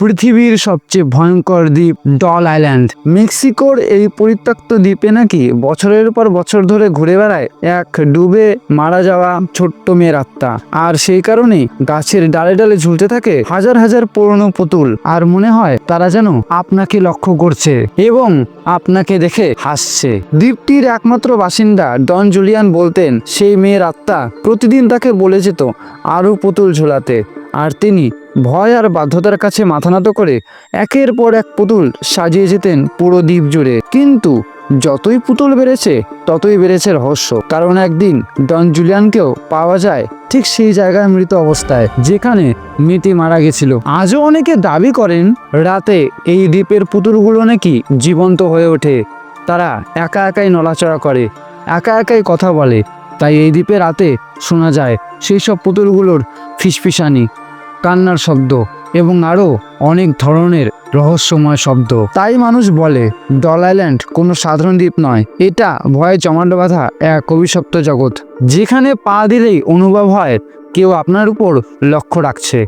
পৃথিবীর সবচেয়ে ভয়ঙ্কর দ্বীপ ডল আইল্যান্ড। মেক্সিকোর এই পরিত্যক্ত দ্বীপে নাকি বছরের পর বছর ধরে ঘুরে বেড়ায় এক ডুবে মারা যাওয়া ছোট্ট মেয়ের আত্মা। আর সেই কারণেই গাছের ডালে ডালে ঝুলতে থাকে হাজার হাজার পুরনো পুতুল। আর মনে হয় তারা যেন আপনাকে লক্ষ্য করছে এবং আপনাকে দেখে হাসছে। দ্বীপটির একমাত্র বাসিন্দা ডন জুলিয়ান বলতেন সেই মেয়ের আত্মা প্রতিদিন তাকে বলে যেত আরও পুতুল ঝোলাতে। আর তিনি ভয় আর বাধ্যতার কাছে মাথা নত করে একের পর এক পুতুল সাজিয়ে যেতেন পুরো দ্বীপ জুড়ে। কিন্তু যতই পুতুল বেড়েছে ততই বেড়েছে রহস্য। কারণ একদিন ডন জুলিয়ানকেও পাওয়া যায় ঠিক সেই জায়গায় মৃত অবস্থায় যেখানে মেয়েটি মারা গেছিল। আজও অনেকে দাবি করেন রাতে এই দ্বীপের পুতুলগুলো নাকি জীবন্ত হয়ে ওঠে। তারা একা একাই নড়াচড়া করে, একা একাই কথা বলে। তাই এই দ্বীপে রাতে শোনা যায় সেই সব পুতুলগুলোর ফিসফিসানি, কান্নার শব্দ এবং আরও অনেক ধরনের রহস্যময় শব্দ। তাই মানুষ বলে ডল আইল্যান্ড কোনো সাধারণ দ্বীপ নয়, এটা ভয়ে জমাট বাঁধা এক অভিশপ্ত জগৎ, যেখানে পা দিলেই অনুভব হয় কেউ আপনার উপর লক্ষ্য রাখছে।